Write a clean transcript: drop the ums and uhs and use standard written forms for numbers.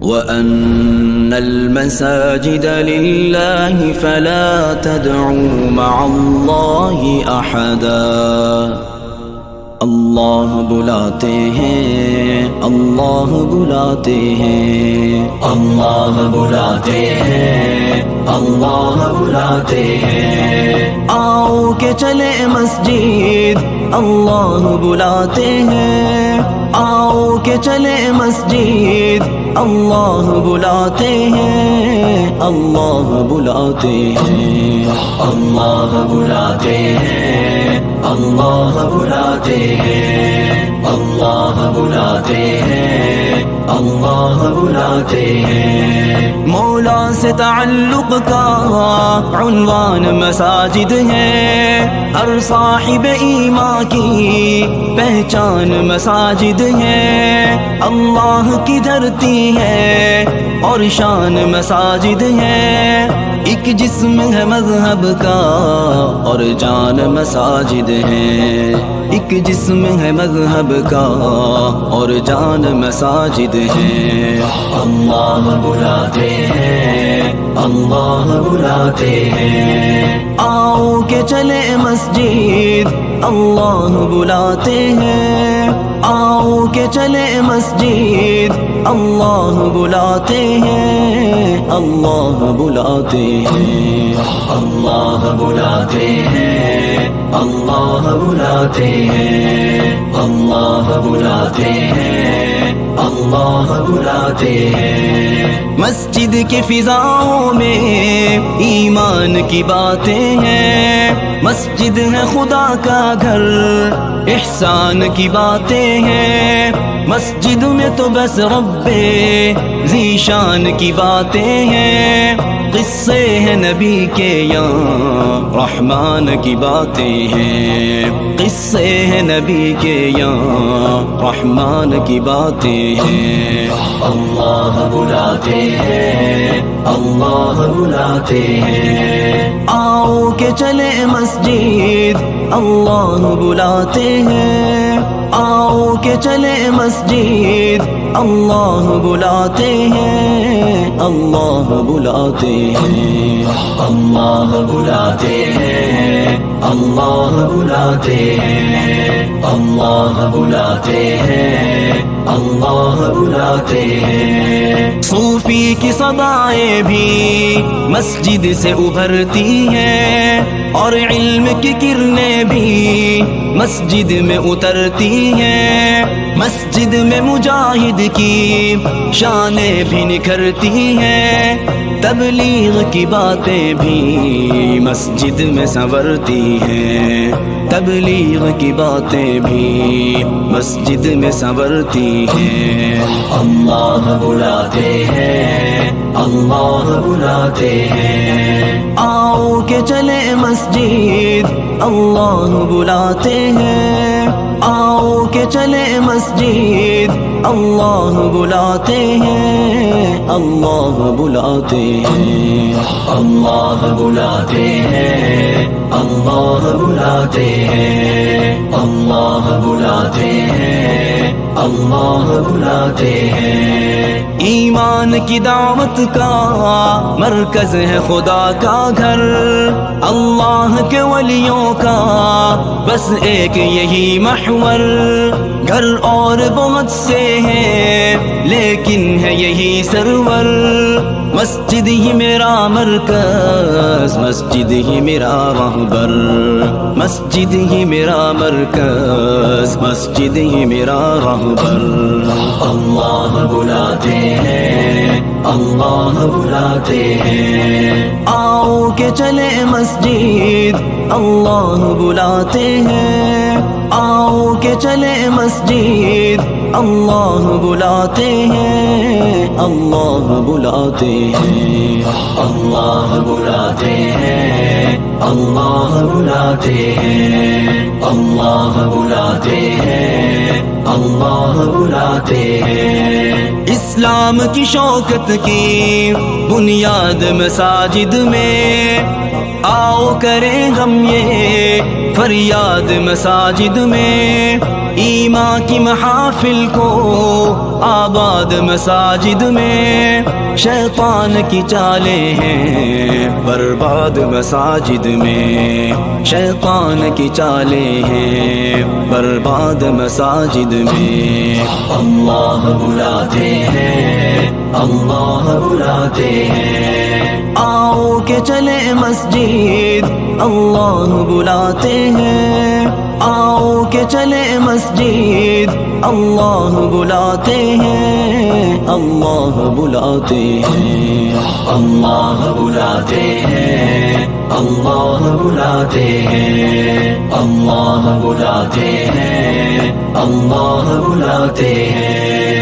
وَأَنَّ الْمَسَاجِدَ لِلَّهِ فَلَا تَدْعُوا مَعَ اللَّهِ أَحَدًا۔ اللہ بلاتے ہیں، اللہ بلاتے ہیں، اللہ بلاتے ہیں، اللہ بلاتے ہیں۔ آؤ کہ چلے مسجد، اللہ بلاتے ہیں، آؤ کہ چلے مسجد، اللہ بلاتے ہیں، اللہ بلاتے ہیں، اللہ بلاتے ہیں، اللہ بلاتے ہیں، اللہ بلاتے ہیں، اللہ بلاتے ہیں۔ مولا سے تعلق کا عنوان مساجد ہے، ہر صاحب ایمان کی پہچان مساجد ہے۔ اللہ کی دھرتی ہے اور شان مساجد ہے، ایک جسم ہے مذہب کا اور جان مساجد ہے، ایک جسم ہے مذہب کا اور جان مساجد ہے۔ اللہ بلاتے ہیں، اللہ بلاتے ہیں، آؤ کہ چلے مسجد، اللہ بلاتے ہیں، آؤ کہ چلے مسجد، اللہ بلاتے ہیں، اللہ بلاتے ہیں، اللہ بلاتے ہیں، اللہ بلاتے ہیں، اللہ بلاتے ہیں، اللہ بلاتے ہیں۔ مسجد کی فضاؤں میں ایمان کی باتیں ہیں، مسجد ہے خدا کا گھر، احسان کی باتیں ہیں، مسجد میں تو بس رب ذیشان کی باتیں ہیں، قصے ہیں نبی کے یا رحمان کی باتیں ہیں، قصے ہیں نبی کے یا رحمان کی باتیں ہیں۔ اللہ بلاتے ہیں، اللہ بلاتے ہیں، آؤ کہ چلے مسجد، اللہ بلاتے ہیں، آؤ کہ چلے مسجد، اللہ بلاتے ہیں، اللہ بلاتے ہیں، اللہ بلاتے ہیں، اللہ بلاتے ہیں، اللہ بلاتے ہیں، اللہ بلاتے ہیں۔ صوفی کی صدائیں بھی مسجد سے ابھرتی ہیں اور علم کی کرنیں بھی مسجد میں اترتی ہیں، مسجد میں مجاہد کی شانیں بھی نکھرتی ہیں، تبلیغ کی باتیں بھی مسجد میں سنورتی ہیں، تبلیغ کی باتیں بھی مسجد میں سنورتی ہیں۔ اللہ بلاتے ہیں، اللہ بلاتے ہیں، آؤ کہ چلے مسجد، اللہ بلاتے ہیں، آؤ کہ چلے مسجد، اللہ بلاتے ہیں، اللہ بلاتے ہیں، اللہ بلاتے ہیں، اللہ بلاتے ہیں، اللہ بلاتے ہیں، اللہ بلاتے ہیں۔ ایمان کی دعوت کا مرکز ہے خدا کا گھر، اللہ کے ولیوں کا بس ایک یہی محور، گھر اور بہت سے ہیں لیکن ہے یہی سرور، مسجد ہی میرا مرکز، مسجد ہی میرا رہبر، مسجد ہی میرا مرکز، مسجد ہی میرا رہبر۔ اللہ بلاتے ہیں، اللہ بلاتے ہیں، آؤ کہ چلے مسجد، اللہ بلاتے ہیں، آؤ کہ چلے مسجد، اللہ بلاتے ہیں، اللہ بلاتے ہیں، اللہ بلاتے ہیں، اللہ بلاتے ہیں، اللہ بلاتے ہیں، اللہ بلاتے ہیں۔ اسلام کی شوکت کی بنیاد مساجد میں، آؤ کریں ہم یہ فریاد مساجد میں ایمان کی محافل کو آباد مساجد میں شیطان کی چالیں ہیں برباد مساجد میں شیطان کی چالیں ہیں برباد مساجد میں اللہ بلاتے ہیں اللہ بلاتے ہیں آؤ کہ چلے مسجد اللہ بلاتے ہیں آؤ کہ چلے مسجد اللہ بلاتے ہیں اللہ بلاتے ہیں اللہ بلاتے ہیں اللہ بلاتے ہیں اللہ بلاتے ہیں اللہ بلاتے ہیں